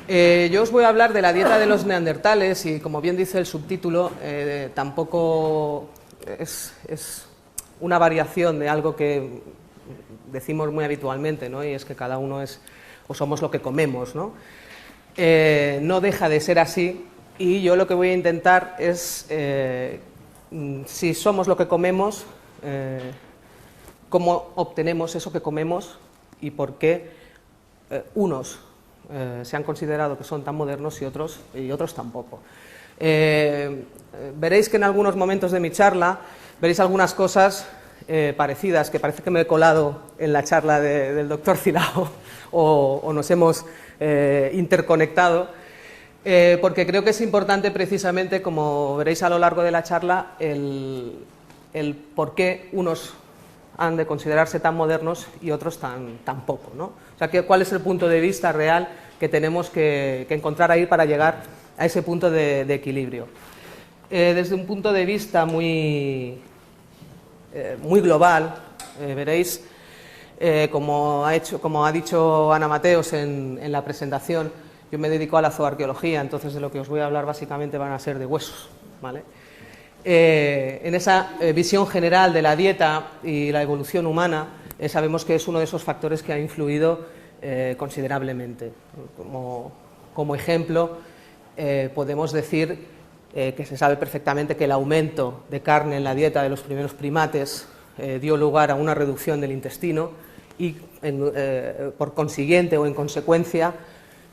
Yo os voy a hablar de la dieta de los neandertales y, como bien dice el subtítulo, tampoco es una variación de algo que decimos muy habitualmente, ¿no? Y es que cada uno es o somos lo que comemos, ¿no? No deja de ser así, y yo lo que voy a intentar es, si somos lo que comemos, cómo obtenemos eso que comemos y por qué unos se han considerado que son tan modernos y otros tampoco. Veréis que en algunos momentos de mi charla veréis algunas cosas parecidas, que parece que me he colado en la charla del doctor Cilao o nos hemos interconectado, porque creo que es importante precisamente, como veréis a lo largo de la charla, el por qué unos han de considerarse tan modernos y otros tan poco, ¿no? O sea, ¿cuál es el punto de vista real que tenemos que encontrar ahí para llegar a ese punto de equilibrio? Desde un punto de vista muy global, veréis, como ha dicho Ana Mateos en la presentación, yo me dedico a la zooarqueología, entonces de lo que os voy a hablar básicamente van a ser de huesos, ¿vale? En esa visión general de la dieta y la evolución humana, sabemos que es uno de esos factores que ha influido considerablemente. Como ejemplo, podemos decir que se sabe perfectamente que el aumento de carne en la dieta de los primeros primates dio lugar a una reducción del intestino y, por consiguiente o en consecuencia,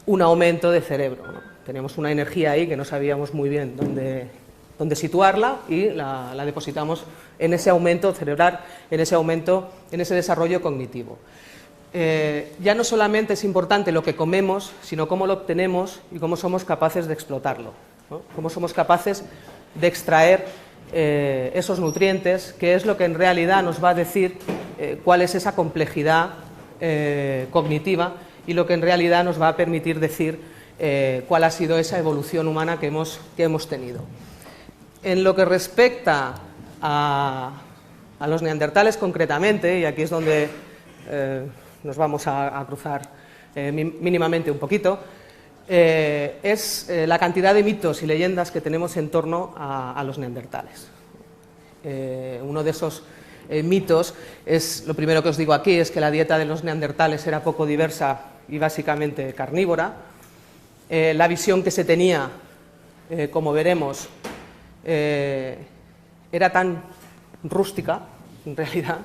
un aumento de cerebro, ¿no? Tenemos una energía ahí que no sabíamos muy bien dónde situarla y la depositamos en ese aumento cerebral, en ese desarrollo cognitivo. Ya no solamente es importante lo que comemos, sino cómo lo obtenemos y cómo somos capaces de explotarlo, ¿no? Cómo somos capaces de extraer esos nutrientes, que es lo que en realidad nos va a decir cuál es esa complejidad cognitiva y lo que en realidad nos va a permitir decir cuál ha sido esa evolución humana que hemos tenido. En lo que respecta a los neandertales concretamente, y aquí es donde nos vamos a cruzar mínimamente un poquito, es la cantidad de mitos y leyendas que tenemos en torno a los neandertales. Uno de esos mitos es, lo primero que os digo aquí, es que la dieta de los neandertales era poco diversa y básicamente carnívora. La visión que se tenía, como veremos, era tan rústica, en realidad,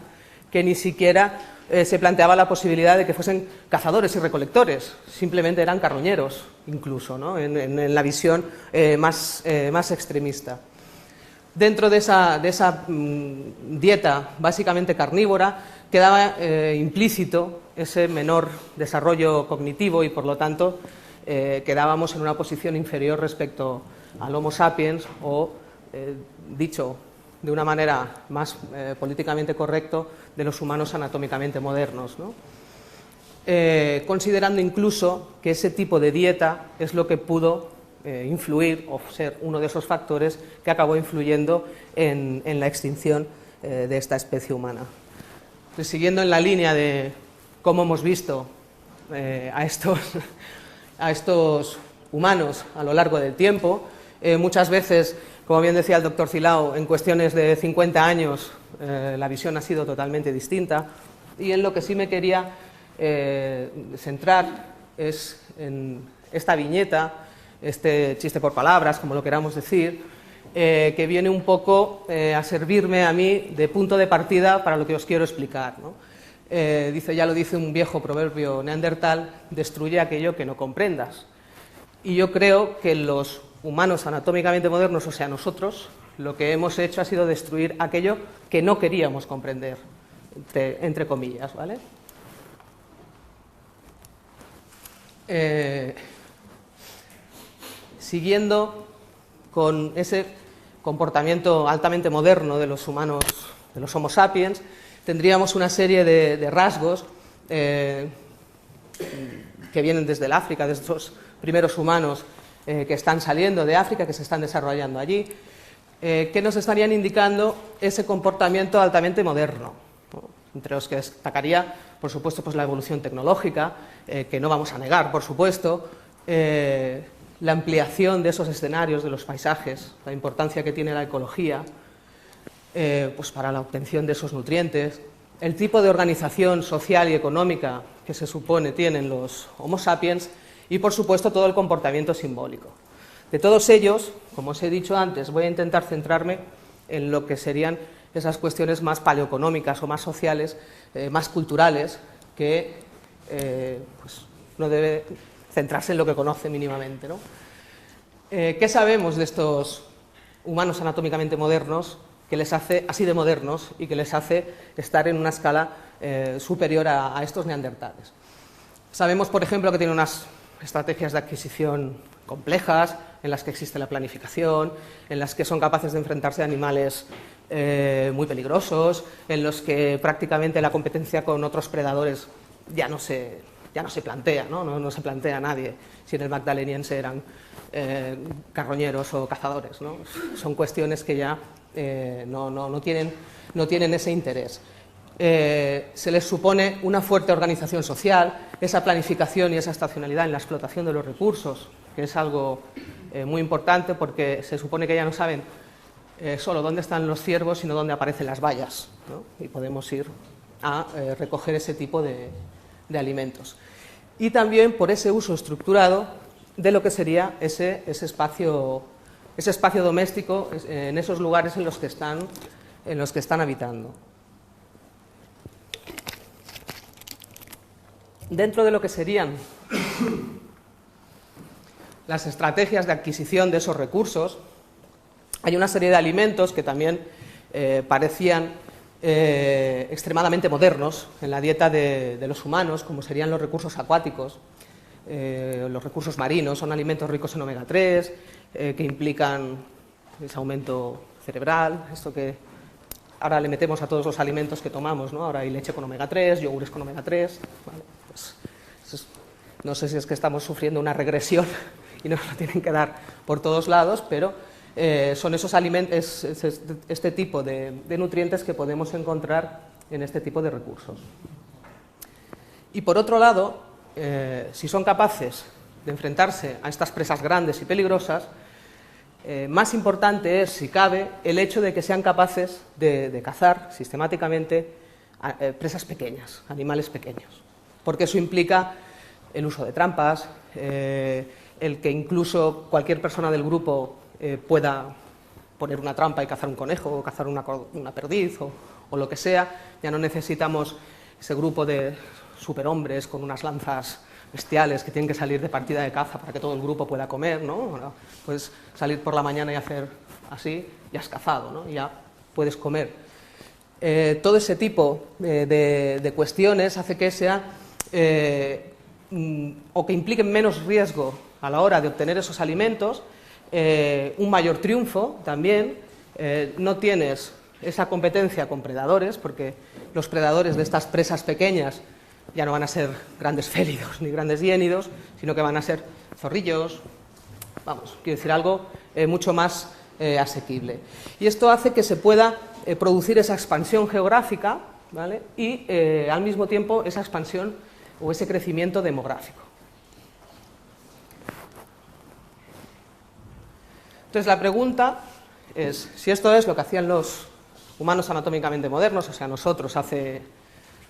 que ni siquiera se planteaba la posibilidad de que fuesen cazadores y recolectores, simplemente eran carroñeros, incluso, ¿no? en la visión más extremista. Dentro de esa dieta básicamente carnívora quedaba implícito ese menor desarrollo cognitivo y, por lo tanto, quedábamos en una posición inferior respecto al Homo sapiens o, dicho de una manera más políticamente correcto, de los humanos anatómicamente modernos, ¿no? Considerando incluso que ese tipo de dieta es lo que pudo influir o ser uno de esos factores que acabó influyendo en la extinción de esta especie humana. Pues, siguiendo en la línea de cómo hemos visto a estos humanos a lo largo del tiempo, muchas veces, como bien decía el doctor Cilao, en cuestiones de 50 años la visión ha sido totalmente distinta, y en lo que sí me quería centrar es en esta viñeta, este chiste por palabras, como lo queramos decir, que viene un poco a servirme a mí de punto de partida para lo que os quiero explicar, ¿no? Ya lo dice un viejo proverbio neandertal: destruye aquello que no comprendas. Y yo creo que los humanos anatómicamente modernos, o sea, nosotros, lo que hemos hecho ha sido destruir aquello que no queríamos comprender, entre comillas, ¿vale? Siguiendo con ese comportamiento altamente moderno de los humanos, de los Homo sapiens, tendríamos una serie de rasgos que vienen desde el África, desde esos primeros humanos que están saliendo de África, que se están desarrollando allí, que nos estarían indicando ese comportamiento altamente moderno, ¿no? Entre los que destacaría, por supuesto, pues la evolución tecnológica, que no vamos a negar, por supuesto, la ampliación de esos escenarios, de los paisajes, la importancia que tiene la ecología, pues para la obtención de esos nutrientes, el tipo de organización social y económica que se supone tienen los Homo sapiens y, por supuesto, todo el comportamiento simbólico. De todos ellos, como os he dicho antes, voy a intentar centrarme en lo que serían esas cuestiones más paleoeconómicas o más sociales, más culturales, que pues no debe centrarse en lo que conoce mínimamente, ¿no? ¿Qué sabemos de estos humanos anatómicamente modernos que les hace así de modernos y que les hace estar en una escala superior a estos neandertales? Sabemos, por ejemplo, que tienen unas estrategias de adquisición complejas, en las que existe la planificación, en las que son capaces de enfrentarse a animales muy peligrosos, en los que prácticamente la competencia con otros predadores ya no se plantea, no se plantea a nadie si en el magdaleniense eran carroñeros o cazadores, ¿no? Son cuestiones que ya no tienen ese interés. Se les supone una fuerte organización social, esa planificación y esa estacionalidad en la explotación de los recursos, que es algo muy importante porque se supone que ya no saben solo dónde están los ciervos, sino dónde aparecen las bayas, ¿no? Y podemos ir a recoger ese tipo de alimentos. Y también por ese uso estructurado de lo que sería ese espacio doméstico en esos lugares en los que están habitando. Dentro de lo que serían las estrategias de adquisición de esos recursos, hay una serie de alimentos que también parecían extremadamente modernos en la dieta de los humanos, como serían los recursos acuáticos, los recursos marinos. Son alimentos ricos en omega 3, que implican ese aumento cerebral, esto que ahora le metemos a todos los alimentos que tomamos, ¿no? Ahora hay leche con omega 3, yogures con omega 3, ¿vale? Pues, no sé si es que estamos sufriendo una regresión y nos lo tienen que dar por todos lados, pero son esos alimentos, este tipo de nutrientes que podemos encontrar en este tipo de recursos. Y por otro lado, si son capaces de enfrentarse a estas presas grandes y peligrosas, más importante es, si cabe, el hecho de que sean capaces de cazar sistemáticamente presas pequeñas, animales pequeños, porque eso implica el uso de trampas, el que incluso cualquier persona del grupo pueda poner una trampa y cazar un conejo o cazar una perdiz o lo que sea. Ya no necesitamos ese grupo de superhombres con unas lanzas bestiales que tienen que salir de partida de caza para que todo el grupo pueda comer, ¿no? Bueno, puedes salir por la mañana y hacer así y has cazado, ¿no? Y ya puedes comer. Todo ese tipo de cuestiones hace que sea o que impliquen menos riesgo a la hora de obtener esos alimentos, un mayor triunfo también. No tienes esa competencia con predadores, porque los predadores de estas presas pequeñas ya no van a ser grandes félidos ni grandes hiénidos, sino que van a ser zorrillos, vamos, quiero decir, algo mucho más asequible. Y esto hace que se pueda producir esa expansión geográfica, ¿vale? Y al mismo tiempo esa expansión o ese crecimiento demográfico. Entonces la pregunta es, si esto es lo que hacían los humanos anatómicamente modernos, o sea, nosotros hace,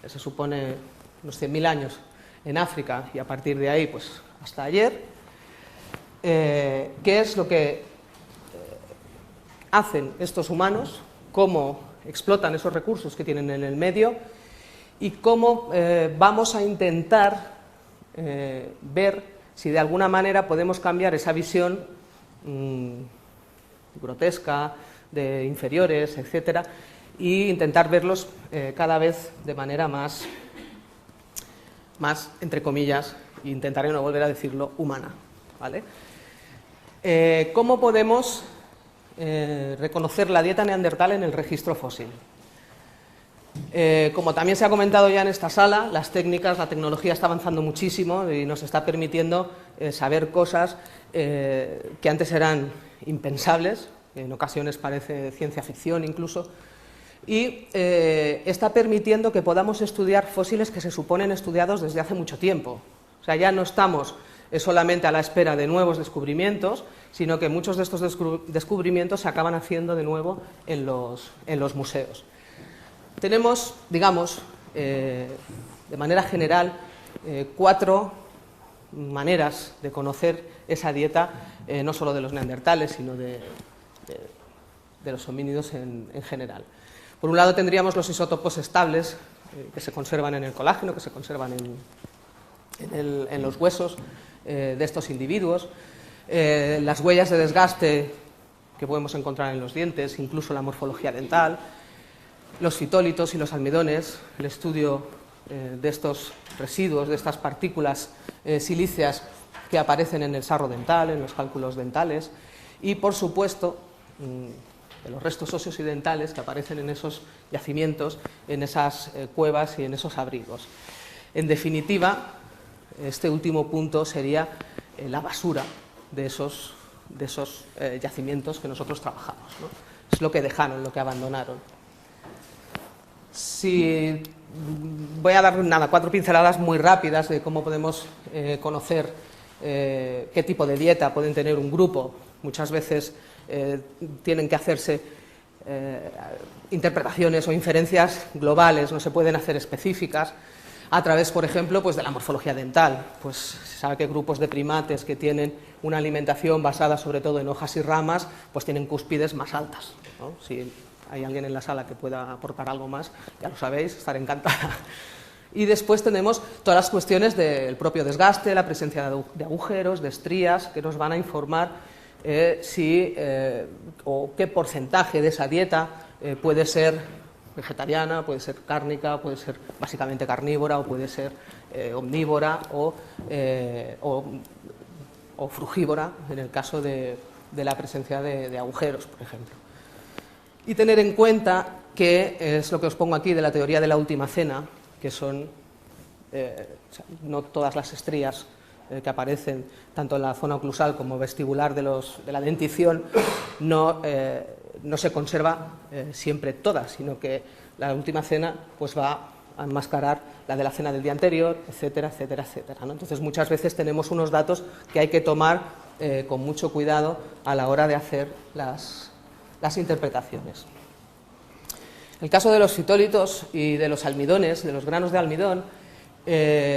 se supone, unos 100.000 años en África y a partir de ahí, pues hasta ayer, ¿qué es lo que hacen estos humanos? ¿Cómo explotan esos recursos que tienen en el medio? Y cómo vamos a intentar ver si de alguna manera podemos cambiar esa visión grotesca de inferiores, etcétera, e intentar verlos cada vez de manera más, entre comillas, e intentaré no volver a decirlo, humana, ¿vale? ¿Cómo podemos reconocer la dieta neandertal en el registro fósil? Como también se ha comentado ya en esta sala, las técnicas, la tecnología está avanzando muchísimo y nos está permitiendo saber cosas que antes eran impensables, en ocasiones parece ciencia ficción incluso, y está permitiendo que podamos estudiar fósiles que se suponen estudiados desde hace mucho tiempo. O sea, ya no estamos solamente a la espera de nuevos descubrimientos, sino que muchos de estos descubrimientos se acaban haciendo de nuevo en los museos. Tenemos, digamos, de manera general, 4 maneras de conocer esa dieta, no solo de los neandertales, sino de los homínidos en general. Por un lado tendríamos los isótopos estables, que se conservan en el colágeno, que se conservan en los huesos de estos individuos, las huellas de desgaste que podemos encontrar en los dientes, incluso la morfología dental, los fitólitos y los almidones, el estudio de estos residuos, de estas partículas silíceas que aparecen en el sarro dental, en los cálculos dentales, y por supuesto de los restos óseos y dentales que aparecen en esos yacimientos, en esas cuevas y en esos abrigos. En definitiva, este último punto sería la basura de esos yacimientos que nosotros trabajamos, ¿no? Es lo que dejaron, lo que abandonaron. Voy a dar 4 pinceladas muy rápidas de cómo podemos conocer qué tipo de dieta pueden tener un grupo. Muchas veces tienen que hacerse interpretaciones o inferencias globales, no se pueden hacer específicas, a través, por ejemplo, pues de la morfología dental. Pues se sabe que grupos de primates que tienen una alimentación basada sobre todo en hojas y ramas, pues tienen cúspides más altas, ¿no? Si hay alguien en la sala que pueda aportar algo más, ya lo sabéis, estaré encantada. Y después tenemos todas las cuestiones del propio desgaste, la presencia de agujeros, de estrías, que nos van a informar o qué porcentaje de esa dieta puede ser vegetariana, puede ser cárnica, puede ser básicamente carnívora, o puede ser omnívora o frugívora, en el caso de la presencia de agujeros, por ejemplo. Y tener en cuenta que es lo que os pongo aquí de la teoría de la última cena, que son no todas las estrías que aparecen tanto en la zona oclusal como vestibular de la dentición no se conserva siempre todas, sino que la última cena pues va a enmascarar la de la cena del día anterior, etcétera, etcétera, etcétera, ¿no? Entonces muchas veces tenemos unos datos que hay que tomar con mucho cuidado a la hora de hacer las interpretaciones. El caso de los fitólitos y de los almidones, de los granos de almidón,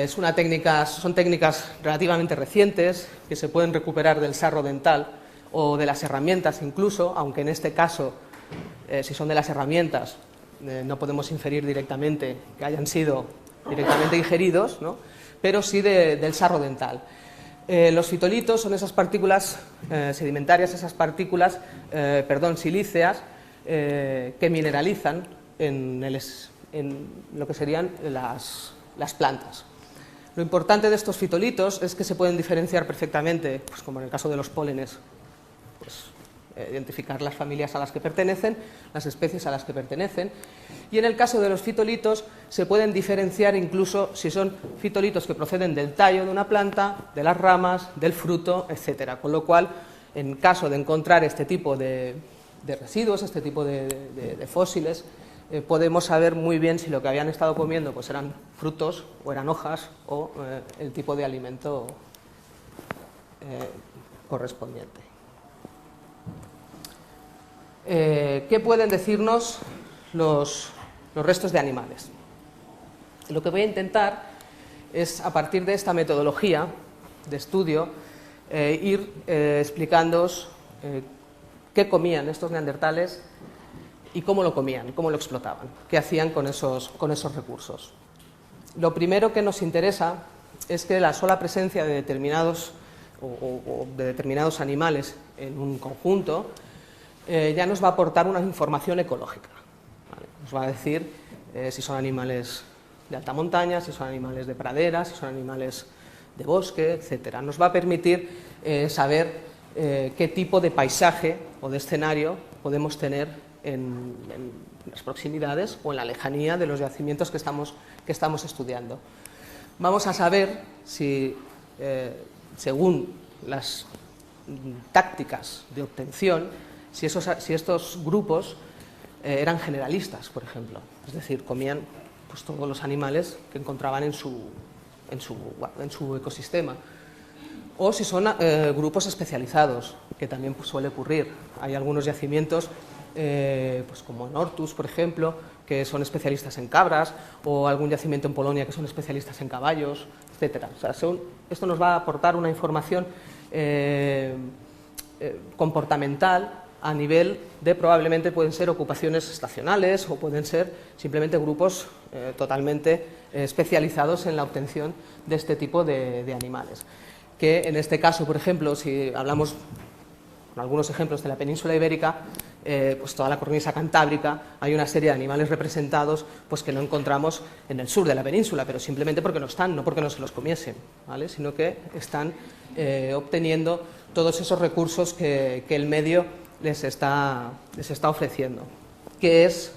son técnicas relativamente recientes que se pueden recuperar del sarro dental o de las herramientas incluso, aunque en este caso, si son de las herramientas, no podemos inferir directamente que hayan sido directamente ingeridos, ¿no? Pero sí del sarro dental. Los fitolitos son esas partículas sedimentarias, esas partículas, silíceas, que mineralizan en lo que serían las plantas. Lo importante de estos fitolitos es que se pueden diferenciar perfectamente, pues como en el caso de los pólenes, pues, identificar las familias a las que pertenecen, las especies a las que pertenecen, y en el caso de los fitolitos se pueden diferenciar incluso si son fitolitos que proceden del tallo de una planta, de las ramas, del fruto, etcétera. Con lo cual, en caso de encontrar este tipo de residuos, este tipo de fósiles, podemos saber muy bien si lo que habían estado comiendo pues eran frutos o eran hojas o el tipo de alimento correspondiente. ¿Qué pueden decirnos los restos de animales? Lo que voy a intentar es, a partir de esta metodología de estudio, ir explicándoos qué comían estos neandertales y cómo lo comían, cómo lo explotaban, qué hacían con esos recursos. Lo primero que nos interesa es que la sola presencia de determinados animales en un conjunto ya nos va a aportar una información ecológica, ¿vale? Nos va a decir si son animales de alta montaña, si son animales de pradera, si son animales de bosque, etcétera. Nos va a permitir saber qué tipo de paisaje o de escenario podemos tener en las proximidades o en la lejanía de los yacimientos que estamos estudiando. Vamos a saber si, según las tácticas de obtención, si estos grupos eran generalistas, por ejemplo, es decir, comían pues, todos los animales que encontraban en su ecosistema, o si son grupos especializados, que también suele ocurrir. Hay algunos yacimientos, pues como en Hortus, por ejemplo, que son especialistas en cabras, o algún yacimiento en Polonia que son especialistas en caballos, etcétera. O sea, esto nos va a aportar una información comportamental a nivel de probablemente pueden ser ocupaciones estacionales o pueden ser simplemente grupos totalmente especializados en la obtención de este tipo de animales. Que en este caso, por ejemplo, si hablamos con algunos ejemplos de la península ibérica, pues toda la cornisa cantábrica, hay una serie de animales representados pues que no encontramos en el sur de la península, pero simplemente porque no están, no porque no se los comiesen, ¿vale? Sino que están obteniendo todos esos recursos que el medio les está ofreciendo, que es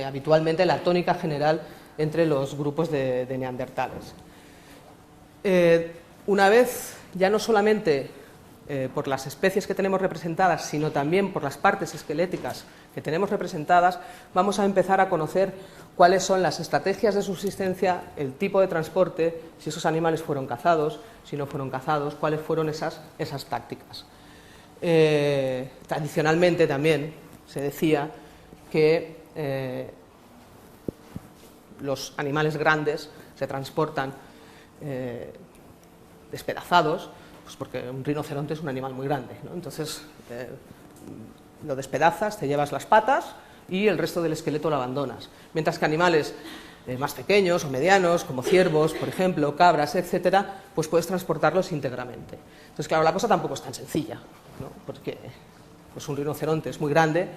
habitualmente la tónica general entre los grupos de neandertales. Una vez, ya no solamente por las especies que tenemos representadas, sino también por las partes esqueléticas que tenemos representadas, vamos a empezar a conocer cuáles son las estrategias de subsistencia, el tipo de transporte, si esos animales fueron cazados, si no fueron cazados, cuáles fueron esas tácticas. Tradicionalmente también se decía que los animales grandes se transportan despedazados, pues porque un rinoceronte es un animal muy grande, ¿no? Entonces lo despedazas, te llevas las patas y el resto del esqueleto lo abandonas, mientras que animales más pequeños o medianos, como ciervos, por ejemplo, cabras, etcétera, pues puedes transportarlos íntegramente. Entonces, claro, la cosa tampoco es tan sencilla, ¿no? Porque pues un rinoceronte es muy grande,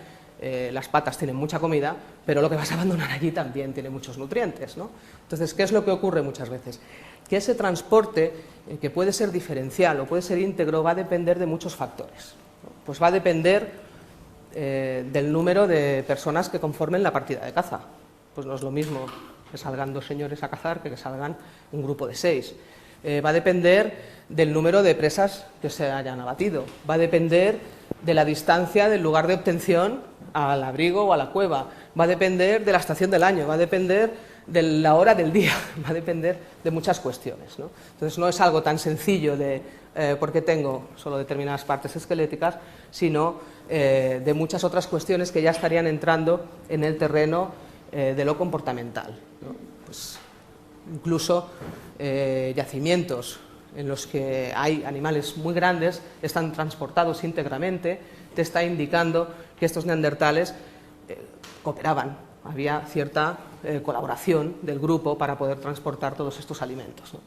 las patas tienen mucha comida, pero lo que vas a abandonar allí también tiene muchos nutrientes, ¿no? Entonces, ¿qué es lo que ocurre muchas veces? Que ese transporte, que puede ser diferencial o puede ser íntegro, va a depender de muchos factores, ¿no? Pues va a depender del número de personas que conformen la partida de caza. Pues no es lo mismo que salgan 2 señores a cazar que salgan un grupo de 6. Va a depender del número de presas que se hayan abatido, va a depender de la distancia del lugar de obtención al abrigo o a la cueva, va a depender de la estación del año, va a depender de la hora del día, va a depender de muchas cuestiones, ¿no? Entonces no es algo tan sencillo de porque tengo solo determinadas partes esqueléticas, sino de muchas otras cuestiones que ya estarían entrando en el terreno de lo comportamental, ¿no? Pues, incluso yacimientos en los que hay animales muy grandes están transportados íntegramente, te está indicando que estos neandertales cooperaban, había cierta colaboración del grupo para poder transportar todos estos alimentos, ¿no?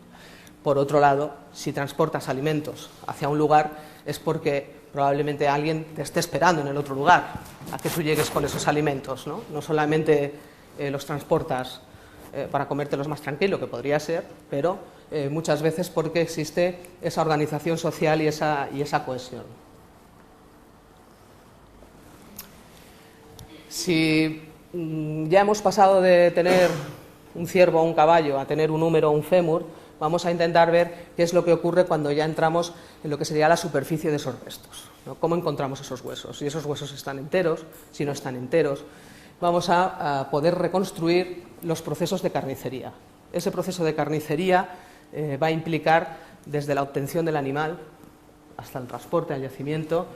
Por otro lado, si transportas alimentos hacia un lugar es porque probablemente alguien te esté esperando en el otro lugar a que tú llegues con esos alimentos, ¿no? No solamente los transportas para comértelos más tranquilo, que podría ser, pero muchas veces porque existe esa organización social y esa cohesión. Si ya hemos pasado de tener un ciervo o un caballo a tener un húmero o un fémur, vamos a intentar ver qué es lo que ocurre cuando ya entramos en lo que sería la superficie de esos restos, ¿no? ¿Cómo encontramos esos huesos? Si esos huesos están enteros, si no están enteros. Vamos a poder reconstruir los procesos de carnicería. Ese proceso de carnicería va a implicar desde la obtención del animal hasta el transporte al yacimiento,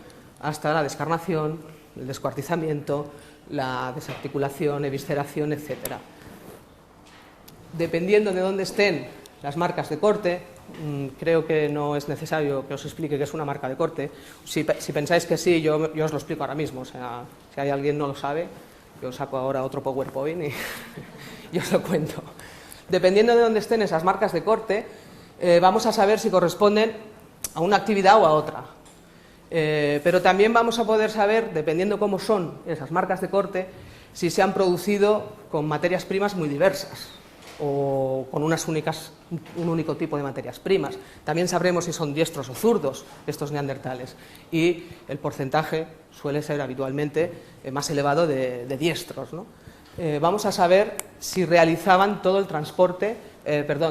hasta la descarnación, el descuartizamiento, la desarticulación, evisceración, etc. Dependiendo de dónde estén las marcas de corte, creo que no es necesario que os explique qué es una marca de corte. Si pensáis que sí, yo os lo explico ahora mismo. O sea, si hay alguien que no lo sabe, yo saco ahora otro PowerPoint y os lo cuento. Dependiendo de dónde estén esas marcas de corte, vamos a saber si corresponden a una actividad o a otra. Pero también vamos a poder saber, dependiendo cómo son esas marcas de corte, si se han producido con materias primas muy diversas o con un único tipo de materias primas. También sabremos si son diestros o zurdos estos neandertales, y el porcentaje suele ser habitualmente más elevado de diestros, ¿no? Vamos a saber si realizaban todo el transporte,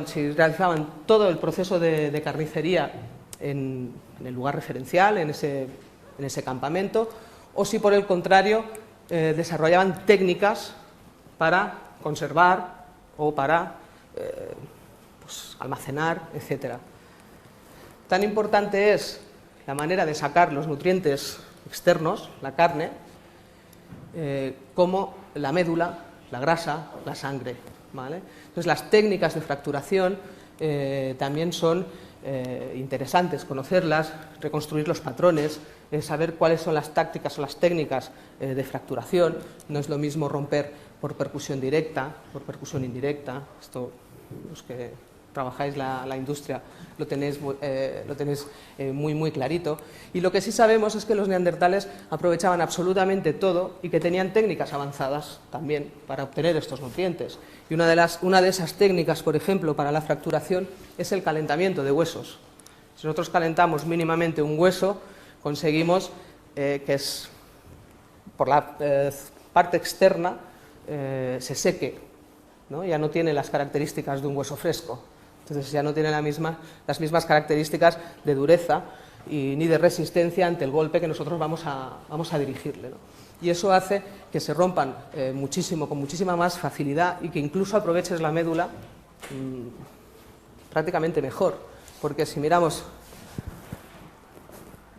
si realizaban todo el proceso de carnicería en el lugar referencial, en ese campamento, o si por el contrario desarrollaban técnicas para conservar o para almacenar, etc. Tan importante es la manera de sacar los nutrientes externos, la carne, como la médula, la grasa, la sangre, ¿vale? Entonces, las técnicas de fracturación también son interesantes conocerlas, reconstruir los patrones, saber cuáles son las tácticas o las técnicas de fracturación. No es lo mismo romper por percusión directa, por percusión indirecta. Esto, los que trabajáis la industria lo tenéis muy clarito. Y lo que sí sabemos es que los neandertales aprovechaban absolutamente todo y que tenían técnicas avanzadas también para obtener estos nutrientes. Y una de esas técnicas, por ejemplo, para la fracturación es el calentamiento de huesos. Si nosotros calentamos mínimamente un hueso, conseguimos que por la parte externa se seque, ¿no? Ya no tiene las características de un hueso fresco. Entonces ya no tiene las mismas características de dureza ni de resistencia ante el golpe que nosotros vamos a dirigirle, ¿no? Y eso hace que se rompan con muchísima más facilidad y que incluso aproveches la médula prácticamente mejor. Porque si miramos,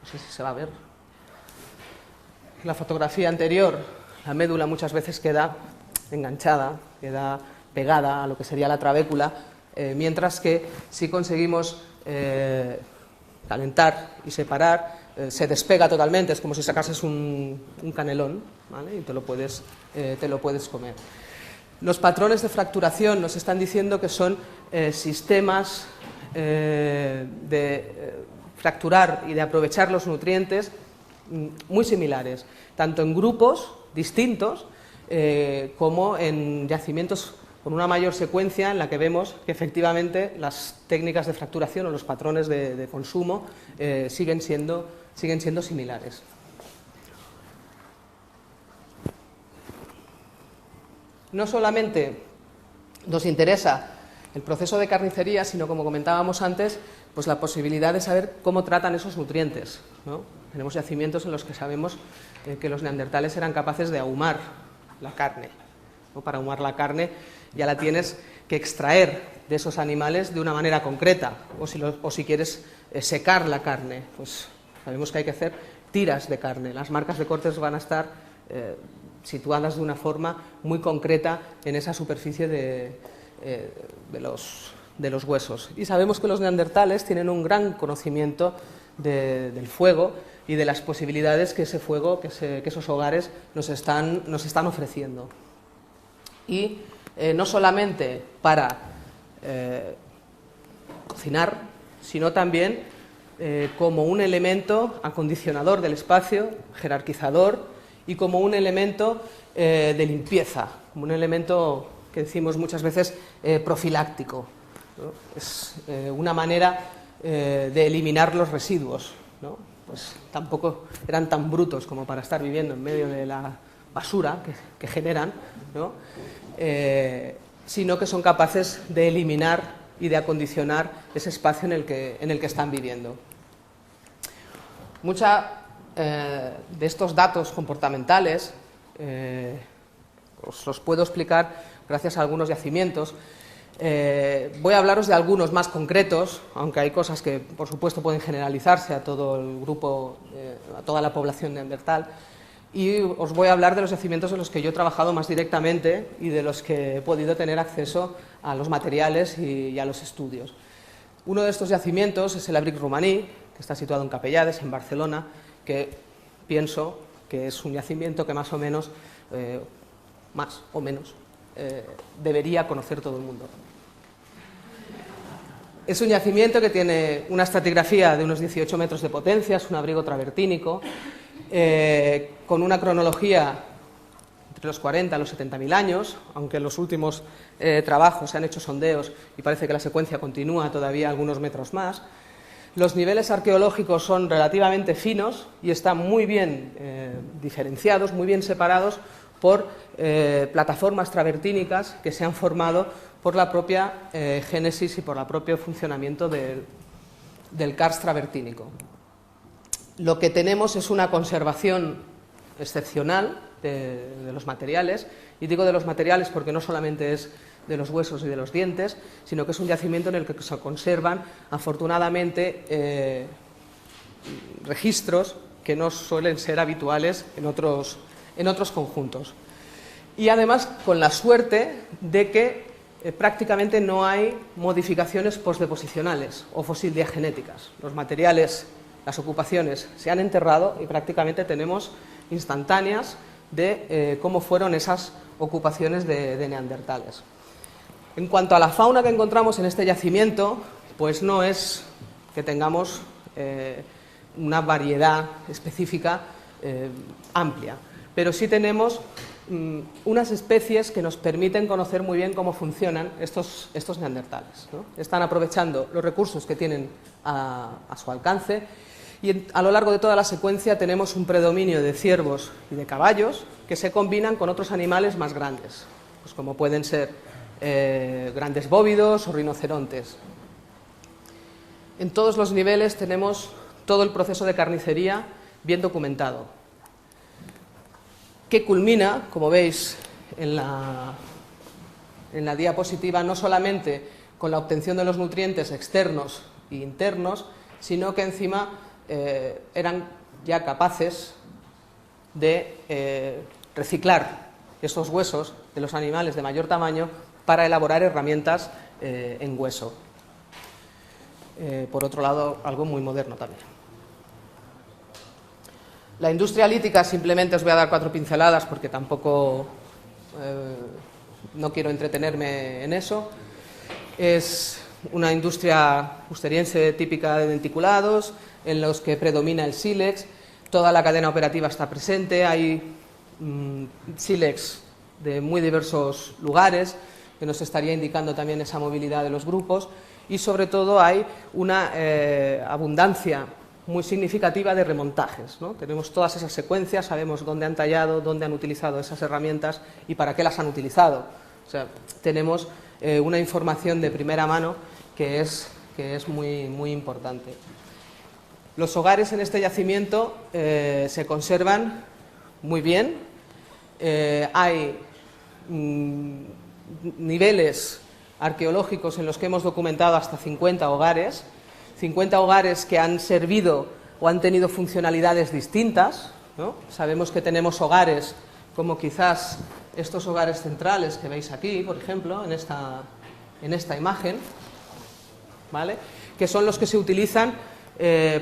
no sé si se va a ver, en la fotografía anterior, la médula muchas veces queda enganchada, queda pegada a lo que sería la trabécula, mientras que si conseguimos calentar y separar, se despega totalmente, es como si sacases un canelón, ¿vale? Y te lo puedes comer. Los patrones de fracturación nos están diciendo que son sistemas de fracturar y de aprovechar los nutrientes muy similares, tanto en grupos distintos como en yacimientos con una mayor secuencia en la que vemos que efectivamente las técnicas de fracturación o los patrones de consumo siguen siendo similares. No solamente nos interesa el proceso de carnicería, sino, como comentábamos antes, pues la posibilidad de saber cómo tratan esos nutrientes, ¿no? Tenemos yacimientos en los que sabemos que los neandertales eran capaces de ahumar la carne, ¿no? Para ahumar la carne ya la tienes que extraer de esos animales de una manera concreta, o si quieres secar la carne, pues sabemos que hay que hacer tiras de carne. Las marcas de cortes van a estar situadas de una forma muy concreta en esa superficie de los huesos. Y sabemos que los neandertales tienen un gran conocimiento del fuego y de las posibilidades que ese fuego, que esos hogares nos están ofreciendo. Y no solamente para cocinar, sino también como un elemento acondicionador del espacio, jerarquizador, y como un elemento de limpieza, como un elemento que decimos muchas veces profiláctico, ¿no? Es una manera de eliminar los residuos, ¿no? Pues tampoco eran tan brutos como para estar viviendo en medio de la basura que generan, ¿no? Sino que son capaces de eliminar y de acondicionar ese espacio en el que están viviendo. De estos datos comportamentales os los puedo explicar gracias a algunos yacimientos. Voy a hablaros de algunos más concretos, aunque hay cosas que, por supuesto, pueden generalizarse a todo el grupo, a toda la población neandertal. Y os voy a hablar de los yacimientos en los que yo he trabajado más directamente y de los que he podido tener acceso a los materiales y a los estudios. Uno de estos yacimientos es el Abric Romaní, que está situado en Capellades, en Barcelona, que pienso que es un yacimiento que más o menos debería conocer todo el mundo. Es un yacimiento que tiene una estratigrafía de unos 18 metros de potencia, es un abrigo travertínico, con una cronología entre los 40 y los 70.000 años, aunque en los últimos trabajos se han hecho sondeos y parece que la secuencia continúa todavía algunos metros más. Los niveles arqueológicos son relativamente finos y están muy bien diferenciados, muy bien separados por plataformas travertínicas que se han formado por la propia génesis y por el propio funcionamiento del karst travertínico. Lo que tenemos es una conservación excepcional de los materiales, y digo de los materiales porque no solamente es de los huesos y de los dientes, sino que es un yacimiento en el que se conservan, afortunadamente, registros que no suelen ser habituales en otros conjuntos. Y además con la suerte de que prácticamente no hay modificaciones postdeposicionales o fosildiagenéticas. Los materiales, las ocupaciones se han enterrado y prácticamente tenemos instantáneas de cómo fueron esas ocupaciones de neandertales. En cuanto a la fauna que encontramos en este yacimiento, pues no es que tengamos una variedad específica amplia, pero sí tenemos unas especies que nos permiten conocer muy bien cómo funcionan estos neandertales, ¿no? Están aprovechando los recursos que tienen a su alcance y a lo largo de toda la secuencia tenemos un predominio de ciervos y de caballos que se combinan con otros animales más grandes, pues como pueden ser grandes bóvidos o rinocerontes. En todos los niveles tenemos todo el proceso de carnicería bien documentado, que culmina, como veis en la diapositiva, no solamente con la obtención de los nutrientes externos e internos, sino que encima eran ya capaces de reciclar estos huesos de los animales de mayor tamaño para elaborar herramientas en hueso. Por otro lado, algo muy moderno también. La industria lítica, simplemente os voy a dar 4 pinceladas porque tampoco no quiero entretenerme en eso. Es una industria fusteriense típica de denticulados, en los que predomina el sílex, toda la cadena operativa está presente, hay sílex de muy diversos lugares, que nos estaría indicando también esa movilidad de los grupos, y sobre todo hay una abundancia muy significativa de remontajes, ¿no? Tenemos todas esas secuencias, sabemos dónde han tallado, dónde han utilizado esas herramientas y para qué las han utilizado. O sea, tenemos una información de primera mano que es muy importante. Los hogares en este yacimiento se conservan muy bien. Hay niveles arqueológicos en los que hemos documentado hasta 50 hogares que han servido o han tenido funcionalidades distintas, ¿no? Sabemos que tenemos hogares como quizás estos hogares centrales que veis aquí, por ejemplo, en esta imagen, ¿vale? Que son los que se utilizan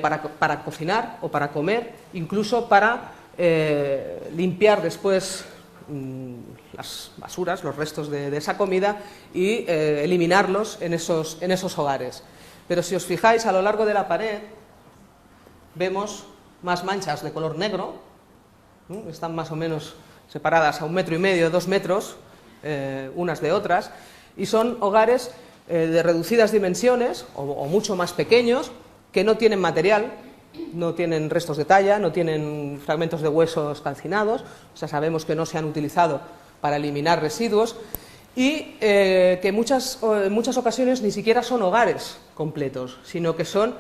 para cocinar o para comer, incluso para limpiar después las basuras, los restos de esa comida y eliminarlos en esos hogares. Pero si os fijáis, a lo largo de la pared vemos más manchas de color negro, ¿no? Están más o menos separadas a 1,5 metros, 2 metros, unas de otras, y son hogares de reducidas dimensiones o mucho más pequeños, que no tienen material, no tienen restos de talla, no tienen fragmentos de huesos calcinados, o sea, sabemos que no se han utilizado para eliminar residuos, y que en muchas ocasiones ni siquiera son hogares completos, sino que son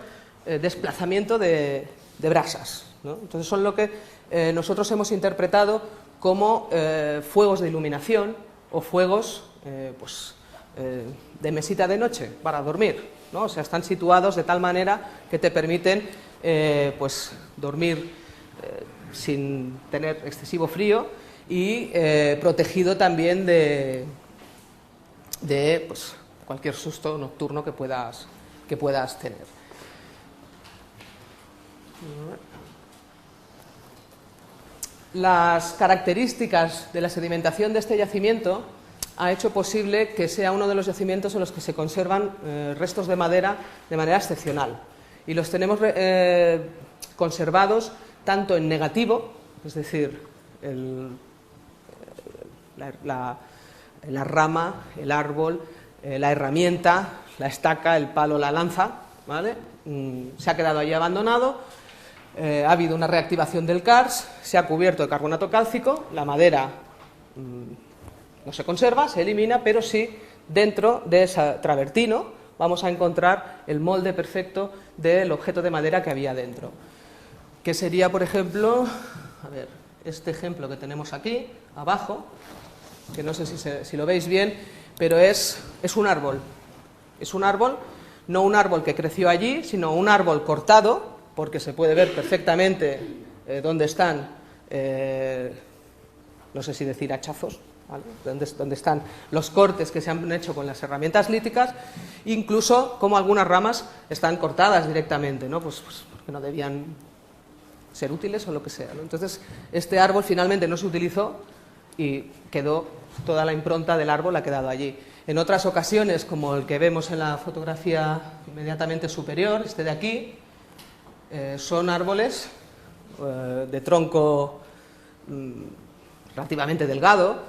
desplazamiento de brasas, ¿no? Entonces son lo que nosotros hemos interpretado como fuegos de iluminación o fuegos de mesita de noche para dormir, ¿no? O sea, están situados de tal manera que te permiten dormir sin tener excesivo frío y protegido también de cualquier susto nocturno que puedas tener. Las características de la sedimentación de este yacimiento ha hecho posible que sea uno de los yacimientos en los que se conservan restos de madera de manera excepcional. Y los tenemos conservados tanto en negativo, es decir, la rama, el árbol, la herramienta, la estaca, el palo, la lanza, ¿vale? Se ha quedado allí abandonado, ha habido una reactivación del CARS, se ha cubierto de carbonato cálcico, la madera no se conserva, se elimina, pero sí dentro de ese travertino vamos a encontrar el molde perfecto del objeto de madera que había dentro, que sería, por ejemplo, a ver, este ejemplo que tenemos aquí, abajo, que no sé si lo veis bien, pero es un árbol. Es un árbol, no un árbol que creció allí, sino un árbol cortado, porque se puede ver perfectamente dónde están, no sé si decir hachazos, ¿vale? Donde están los cortes que se han hecho con las herramientas líticas, incluso como algunas ramas están cortadas directamente, ¿no? Pues porque no debían ser útiles o lo que sea, ¿no? Entonces, este árbol finalmente no se utilizó y quedó, toda la impronta del árbol ha quedado allí. En otras ocasiones, como el que vemos en la fotografía inmediatamente superior, este de aquí, son árboles de tronco relativamente delgado,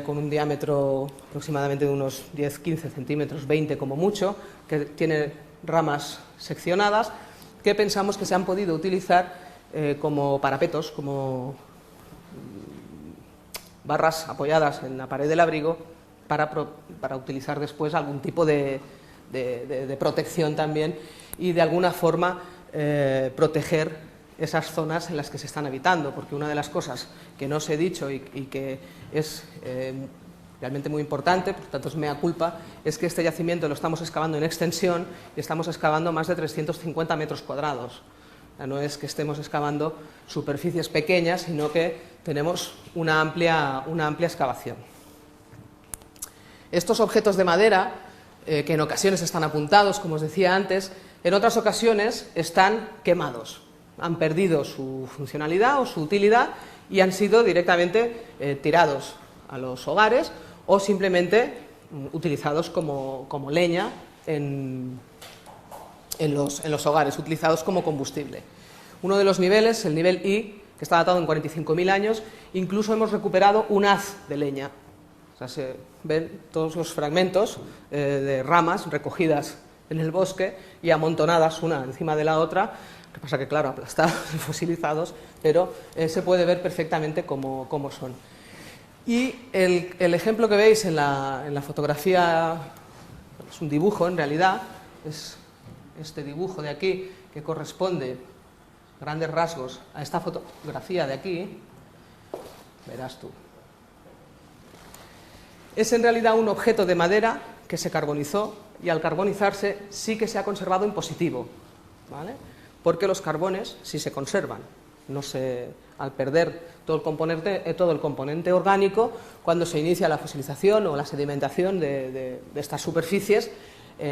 con un diámetro aproximadamente de unos 10-15 centímetros, 20 como mucho, que tiene ramas seccionadas, que pensamos que se han podido utilizar como parapetos, como barras apoyadas en la pared del abrigo, para utilizar después algún tipo de protección también y de alguna forma proteger esas zonas en las que se están habitando, porque una de las cosas que no os he dicho y que es realmente muy importante, por tanto es mea culpa, es que este yacimiento lo estamos excavando en extensión y estamos excavando más de 350 metros cuadrados. No es que estemos excavando superficies pequeñas, sino que tenemos una amplia excavación. Estos objetos de madera, que en ocasiones están apuntados, como os decía antes, en otras ocasiones están quemados, han perdido su funcionalidad o su utilidad y han sido directamente tirados a los hogares o simplemente utilizados como leña en los hogares, utilizados como combustible. Uno de los niveles, el nivel I, que está datado en 45.000 años, incluso hemos recuperado un haz de leña. O sea, se ven todos los fragmentos de ramas recogidas en el bosque y amontonadas una encima de la otra, lo que pasa que, claro, aplastados y fosilizados, pero se puede ver perfectamente cómo son. Y el ejemplo que veis en la fotografía es un dibujo, en realidad, es este dibujo de aquí, que corresponde, grandes rasgos, a esta fotografía de aquí, verás tú. Es en realidad un objeto de madera que se carbonizó y al carbonizarse sí que se ha conservado en positivo, ¿vale? Porque los carbones sí se conservan, al perder todo el componente orgánico, cuando se inicia la fosilización o la sedimentación de estas superficies,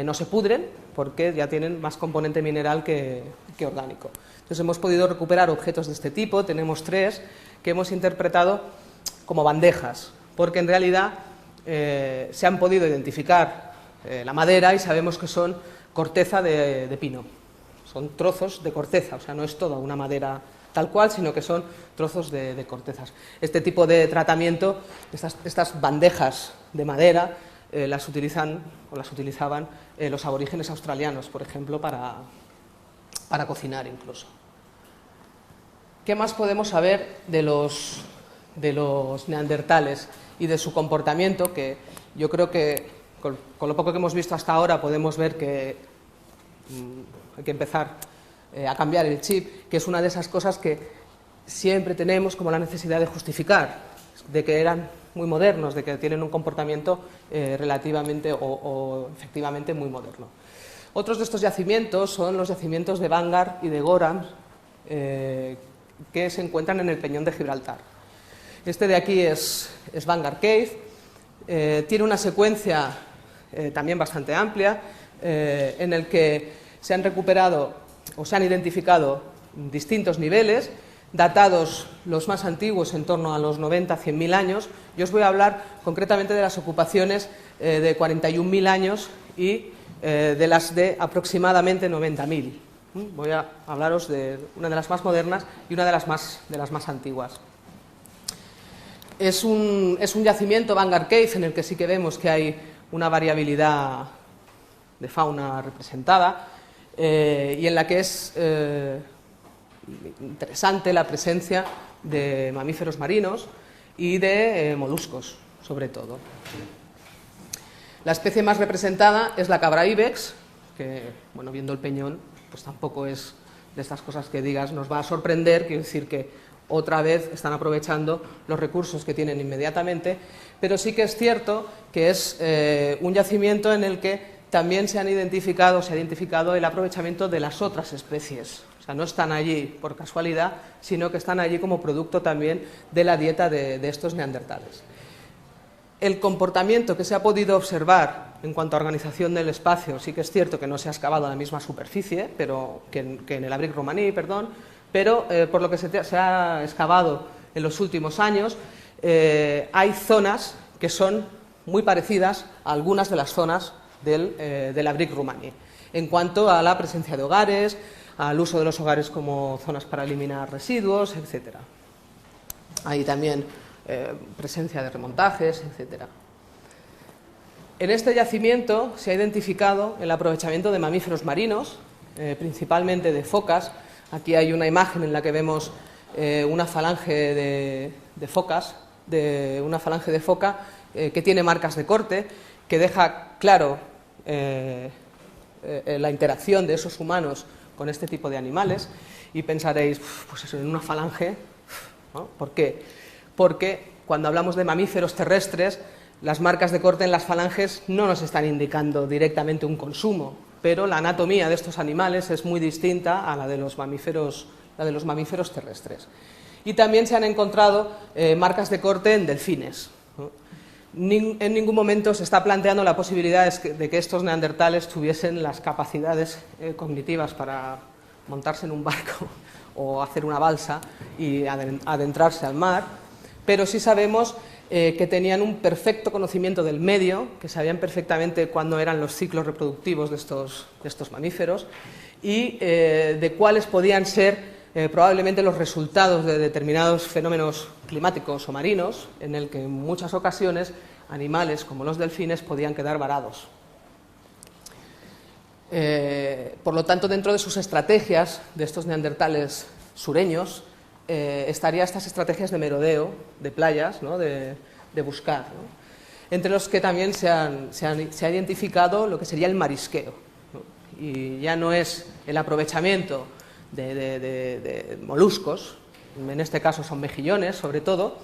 no se pudren porque ya tienen más componente mineral que orgánico. Entonces hemos podido recuperar objetos de este tipo, tenemos 3 que hemos interpretado como bandejas, porque en realidad se han podido identificar la madera y sabemos que son corteza de pino, son trozos de corteza, o sea, no es toda una madera tal cual, sino que son trozos de cortezas. Este tipo de tratamiento, estas bandejas de madera, las utilizaban los aborígenes australianos, por ejemplo, para cocinar incluso. ¿Qué más podemos saber de los neandertales y de su comportamiento? Que yo creo que con lo poco que hemos visto hasta ahora podemos ver que hay que empezar a cambiar el chip, que es una de esas cosas que siempre tenemos como la necesidad de justificar, de que eran muy modernos, de que tienen un comportamiento relativamente o efectivamente muy moderno. Otros de estos yacimientos son los yacimientos de Vanguard y de Gorham, que se encuentran en el Peñón de Gibraltar. Este de aquí es Vanguard Cave, tiene una secuencia también bastante amplia, en el que se han recuperado o se han identificado distintos niveles, datados los más antiguos en torno a los 90-100.000 años. Yo os voy a hablar concretamente de las ocupaciones de 41.000 años y de las de aproximadamente 90.000. Voy a hablaros de una de las más modernas y una de las más antiguas. Es un yacimiento, Vanguard Cave, en el que sí que vemos que hay una variabilidad de fauna representada y en la que es interesante la presencia de mamíferos marinos y de moluscos, sobre todo. La especie más representada es la cabra ibex, que, bueno, viendo el peñón, pues tampoco es de estas cosas que digas nos va a sorprender, quiero decir que otra vez están aprovechando los recursos que tienen inmediatamente, pero sí que es cierto que es un yacimiento en el que también se ha identificado el aprovechamiento de las otras especies. O sea, no están allí por casualidad, sino que están allí como producto también de la dieta de estos neandertales. El comportamiento que se ha podido observar en cuanto a organización del espacio, sí que es cierto que no se ha excavado a la misma superficie que en el Abric romaní, pero por lo que se ha excavado en los últimos años, hay zonas que son muy parecidas a algunas de las zonas del Abric romaní, en cuanto a la presencia de hogares, al uso de los hogares como zonas para eliminar residuos, etc. Hay también presencia de remontajes, etc. En este yacimiento se ha identificado el aprovechamiento de mamíferos marinos, principalmente de focas. Aquí hay una imagen en la que vemos una falange de focas, una falange de foca que tiene marcas de corte, que deja claro la interacción de esos humanos con este tipo de animales, y pensaréis, pues eso, en una falange, ¿no? ¿Por qué? Porque cuando hablamos de mamíferos terrestres, las marcas de corte en las falanges no nos están indicando directamente un consumo, pero la anatomía de estos animales es muy distinta a la de los mamíferos terrestres. Y también se han encontrado marcas de corte en delfines, ¿no? En ningún momento se está planteando la posibilidad de que estos neandertales tuviesen las capacidades cognitivas para montarse en un barco o hacer una balsa y adentrarse al mar, pero sí sabemos que tenían un perfecto conocimiento del medio, que sabían perfectamente cuándo eran los ciclos reproductivos de estos mamíferos y de cuáles podían ser probablemente los resultados de determinados fenómenos climáticos o marinos, en el que en muchas ocasiones animales como los delfines podían quedar varados. Por lo tanto, dentro de sus estrategias de estos neandertales sureños estarían estas estrategias de merodeo, de playas, ¿no? de buscar, ¿no? Entre los que también se ha identificado lo que sería el marisqueo, ¿no? Y ya no es el aprovechamiento de moluscos, en este caso son mejillones sobre todo,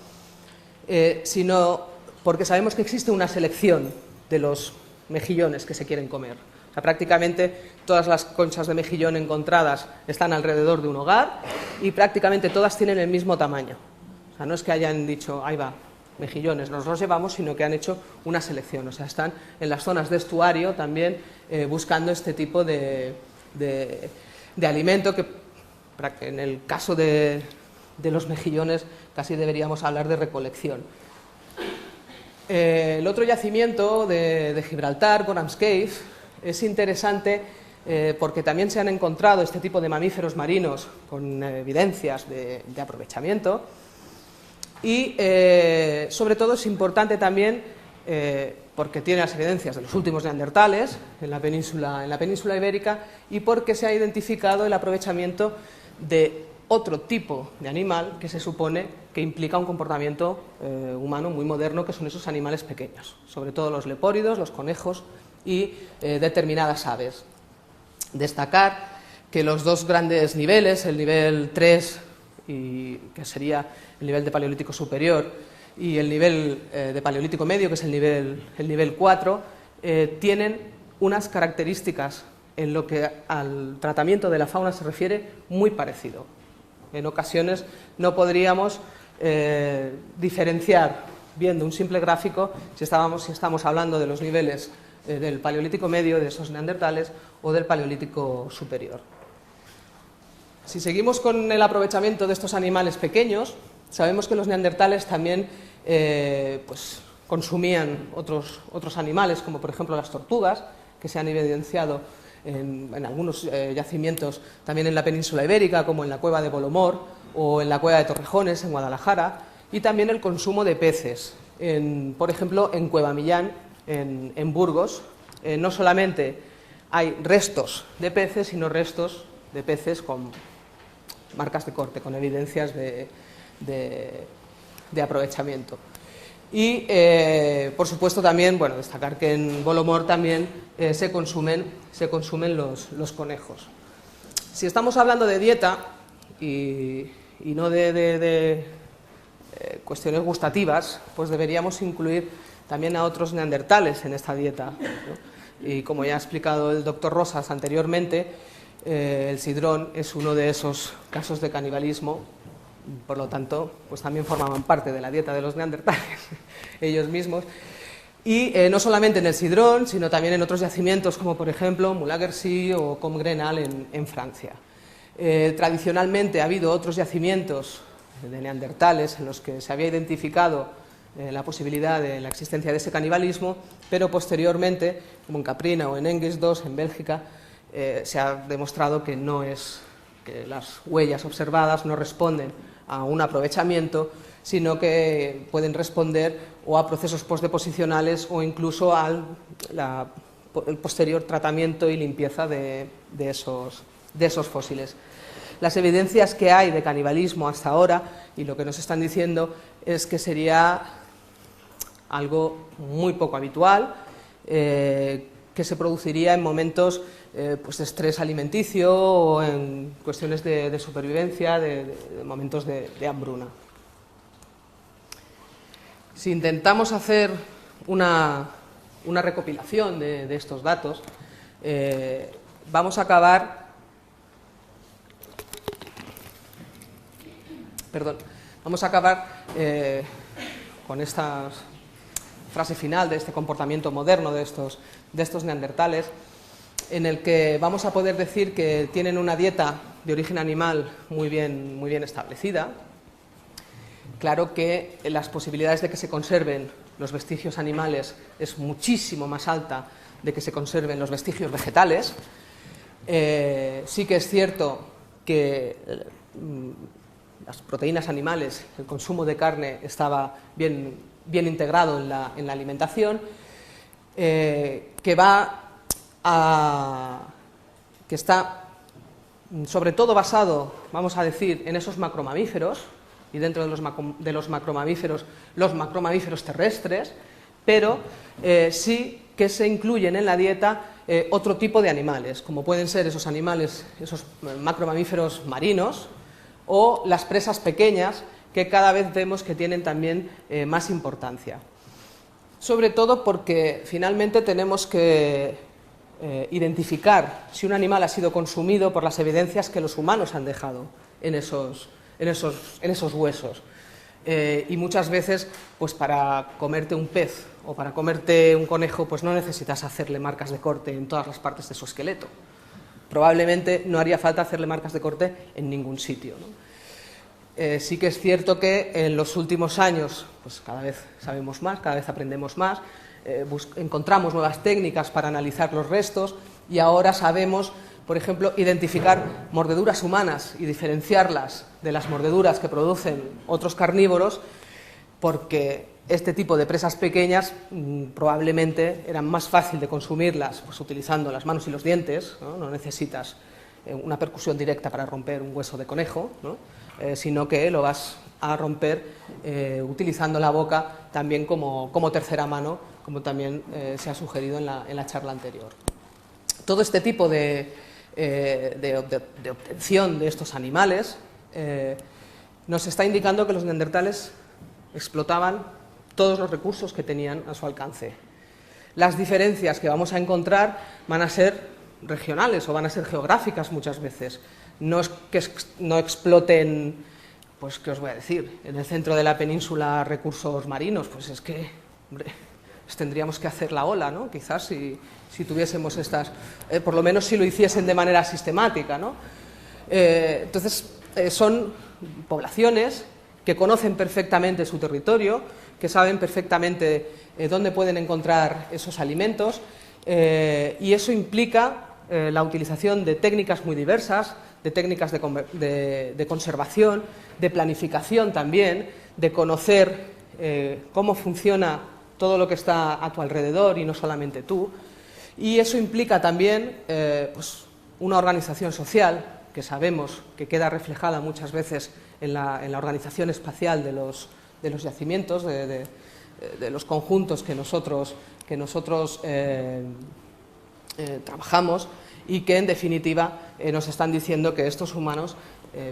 sino porque sabemos que existe una selección de los mejillones que se quieren comer. O sea, prácticamente todas las conchas de mejillón encontradas están alrededor de un hogar y prácticamente todas tienen el mismo tamaño. O sea, no es que hayan dicho, ahí va, mejillones, nos los llevamos, sino que han hecho una selección. O sea, están en las zonas de estuario también buscando este tipo de alimento que en el caso de los mejillones casi deberíamos hablar de recolección. El otro yacimiento de Gibraltar, Gorham's Cave, es interesante porque también se han encontrado este tipo de mamíferos marinos con evidencias de aprovechamiento y sobre todo es importante también porque tiene las evidencias de los últimos neandertales en la península ibérica y porque se ha identificado el aprovechamiento de otro tipo de animal que se supone que implica un comportamiento humano muy moderno, que son esos animales pequeños, sobre todo los lepóridos, los conejos y determinadas aves. Destacar que los dos grandes niveles, el nivel 3, que sería el nivel de Paleolítico superior, y el nivel de Paleolítico medio, que es el nivel 4, tienen unas características en lo que al tratamiento de la fauna se refiere muy parecido. En ocasiones no podríamos diferenciar viendo un simple gráfico si estamos hablando de los niveles del Paleolítico medio, de esos neandertales, o del Paleolítico superior. Si seguimos con el aprovechamiento de estos animales pequeños, sabemos que los neandertales también pues, consumían otros animales, como por ejemplo las tortugas, que se han evidenciado en algunos yacimientos también en la península ibérica, como en la cueva de Bolomor o en la cueva de Torrejones, en Guadalajara, y también el consumo de peces, por ejemplo, en Cueva Millán, en Burgos. No solamente hay restos de peces, sino restos de peces con marcas de corte, con evidencias de aprovechamiento. Y, por supuesto, también, bueno, destacar que en Bolomor también se consumen los conejos. Si estamos hablando de dieta y y no de cuestiones gustativas, pues deberíamos incluir también a otros neandertales en esta dieta, ¿no? Y como ya ha explicado el doctor Rosas anteriormente, el sidrón es uno de esos casos de canibalismo, por lo tanto, pues también formaban parte de la dieta de los neandertales ellos mismos. Y no solamente en el sidrón, sino también en otros yacimientos, como por ejemplo Moulaguersy o Comgrenal en Francia. Tradicionalmente ha habido otros yacimientos de neandertales en los que se había identificado la posibilidad de la existencia de ese canibalismo, pero posteriormente, como en Caprina o en Engels II, en Bélgica, se ha demostrado que que las huellas observadas no responden a un aprovechamiento, sino que pueden responder o a procesos postdeposicionales o incluso al posterior tratamiento y limpieza de esos fósiles. Las evidencias que hay de canibalismo hasta ahora, y lo que nos están diciendo, es que sería algo muy poco habitual, que se produciría en momentos pues de estrés alimenticio o en cuestiones de supervivencia, de momentos de hambruna. Si intentamos hacer una recopilación de estos datos, vamos a acabar con esta frase final de este comportamiento moderno de estos neandertales, en el que vamos a poder decir que tienen una dieta de origen animal muy bien establecida. Claro que las posibilidades de que se conserven los vestigios animales es muchísimo más alta de que se conserven los vestigios vegetales. Sí que es cierto que las proteínas animales, el consumo de carne estaba bien integrado en la alimentación, que está sobre todo basado, vamos a decir, en esos macromamíferos, y dentro de los macromamíferos terrestres, pero sí que se incluyen en la dieta otro tipo de animales, como pueden ser esos animales, esos macromamíferos marinos, o las presas pequeñas, que cada vez vemos que tienen también más importancia. Sobre todo porque finalmente tenemos que identificar si un animal ha sido consumido por las evidencias que los humanos han dejado en esos huesos. Y muchas veces, pues para comerte un pez o para comerte un conejo, pues no necesitas hacerle marcas de corte en todas las partes de su esqueleto. Probablemente no haría falta hacerle marcas de corte en ningún sitio, ¿no? Sí que es cierto que en los últimos años, pues cada vez sabemos más, cada vez aprendemos más, encontramos nuevas técnicas para analizar los restos y ahora sabemos, por ejemplo, identificar mordeduras humanas y diferenciarlas de las mordeduras que producen otros carnívoros, porque este tipo de presas pequeñas probablemente eran más fácil de consumirlas pues, utilizando las manos y los dientes, no necesitas una percusión directa para romper un hueso de conejo, ¿no? Sino que lo vas a romper utilizando la boca también como tercera mano, como también se ha sugerido en la charla anterior. Todo este tipo de obtención de estos animales nos está indicando que los neandertales explotaban todos los recursos que tenían a su alcance. Las diferencias que vamos a encontrar van a ser regionales o van a ser geográficas muchas veces. No es que no exploten, pues, ¿qué os voy a decir? En el centro de la península recursos marinos, pues es que, hombre, pues tendríamos que hacer la ola, ¿no? Quizás si tuviésemos estas, por lo menos si lo hiciesen de manera sistemática, ¿no? Entonces, son poblaciones que conocen perfectamente su territorio, que saben perfectamente dónde pueden encontrar esos alimentos, y eso implica la utilización de técnicas muy diversas, de técnicas de conservación, de planificación también, de conocer cómo funciona todo lo que está a tu alrededor y no solamente tú, y eso implica también pues una organización social que sabemos que queda reflejada muchas veces en la organización espacial de los yacimientos, de los conjuntos que nosotros trabajamos, y que en definitiva nos están diciendo que estos humanos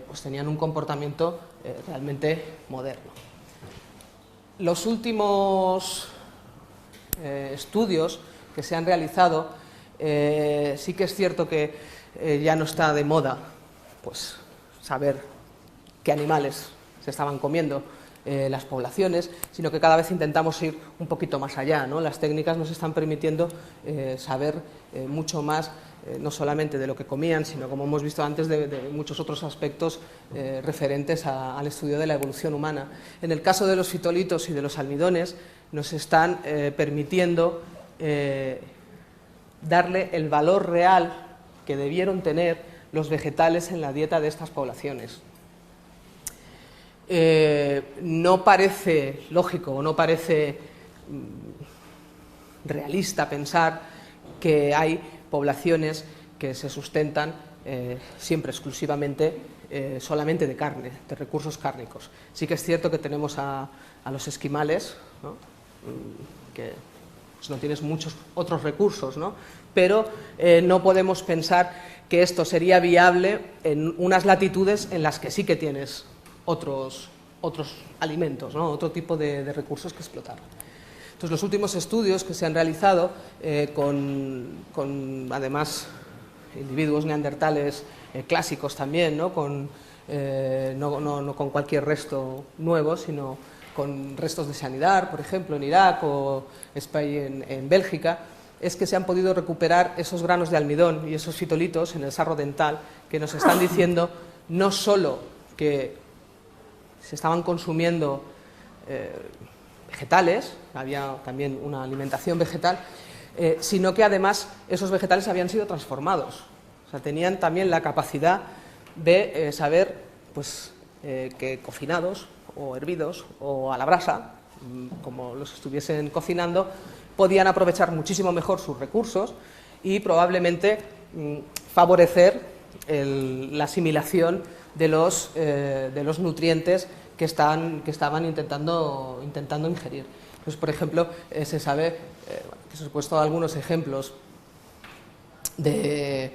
pues tenían un comportamiento realmente moderno. Los últimos estudios que se han realizado, sí que es cierto que ya no está de moda pues saber qué animales se estaban comiendo las poblaciones, sino que cada vez intentamos ir un poquito más allá, ¿no? Las técnicas nos están permitiendo saber mucho más, no solamente de lo que comían, sino, como hemos visto antes, de muchos otros aspectos referentes al estudio de la evolución humana. En el caso de los fitolitos y de los almidones, nos están permitiendo darle el valor real que debieron tener los vegetales en la dieta de estas poblaciones. No parece lógico o no parece realista pensar que hay poblaciones que se sustentan siempre exclusivamente solamente de carne, de recursos cárnicos. Sí que es cierto que tenemos a los esquimales, ¿no? Que pues, no tienes muchos otros recursos, ¿no? Pero no podemos pensar que esto sería viable en unas latitudes en las que sí que tienes otros alimentos, ¿no? Otro tipo de recursos que explotar. Entonces, los últimos estudios que se han realizado con además individuos neandertales clásicos también, ¿no? No con cualquier resto nuevo, sino con restos de Sanidar, por ejemplo, en Irak o en Bélgica, es que se han podido recuperar esos granos de almidón y esos fitolitos en el sarro dental que nos están diciendo no solo que se estaban consumiendo vegetales, había también una alimentación vegetal, sino que además esos vegetales habían sido transformados. O sea, tenían también la capacidad de saber pues, que cocinados o hervidos o a la brasa, como los estuviesen cocinando, podían aprovechar muchísimo mejor sus recursos y probablemente favorecer la asimilación de los nutrientes que estaban intentando ingerir. Entonces, por ejemplo, se sabe, que os he puesto algunos ejemplos desde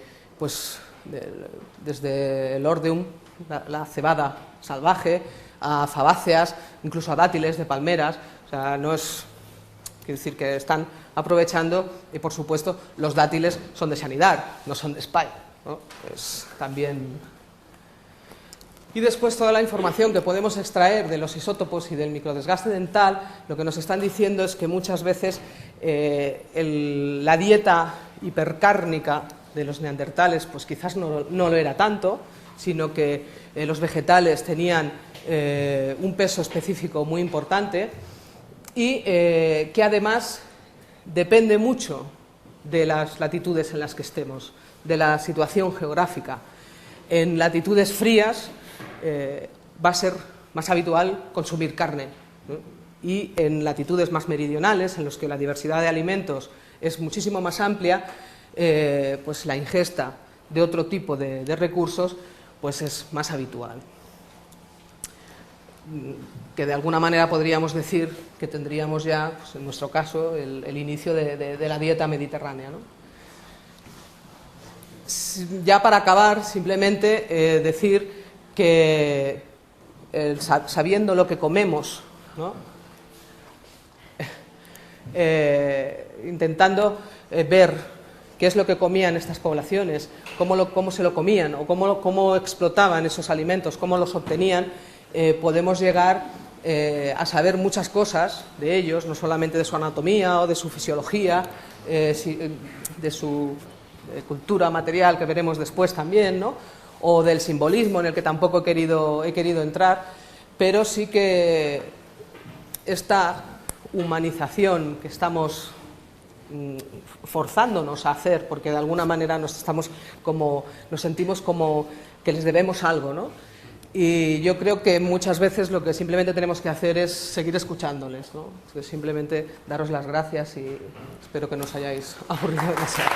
el ordeum, la cebada salvaje, a fabáceas, incluso a dátiles de palmeras. O sea, no es... Quiero decir que están aprovechando, y por supuesto los dátiles son de Sanidar, no son de Spy, ¿no? Pues también... Y después toda la información que podemos extraer de los isótopos y del microdesgaste dental, lo que nos están diciendo es que muchas veces la dieta hipercárnica de los neandertales pues quizás no lo era tanto, sino que los vegetales tenían un peso específico muy importante y que además depende mucho de las latitudes en las que estemos, de la situación geográfica. En latitudes frías va a ser más habitual consumir carne, ¿no? Y en latitudes más meridionales, en los que la diversidad de alimentos es muchísimo más amplia, pues la ingesta de otro tipo de recursos pues es más habitual. Que de alguna manera podríamos decir que tendríamos ya, pues en nuestro caso, el inicio de la dieta mediterránea, ¿no? Ya para acabar, simplemente decir que sabiendo lo que comemos, ¿no? Intentando ver qué es lo que comían estas poblaciones, cómo se lo comían o cómo explotaban esos alimentos, cómo los obtenían, podemos llegar a saber muchas cosas de ellos, no solamente de su anatomía o de su fisiología, de su cultura material, que veremos después también, ¿no? O del simbolismo, en el que tampoco he querido entrar, pero sí que esta humanización que estamos forzándonos a hacer, porque de alguna manera nos sentimos como que les debemos algo, ¿no? Y yo creo que muchas veces lo que simplemente tenemos que hacer es seguir escuchándoles, ¿no? Simplemente daros las gracias y espero que no os hayáis aburrido demasiado.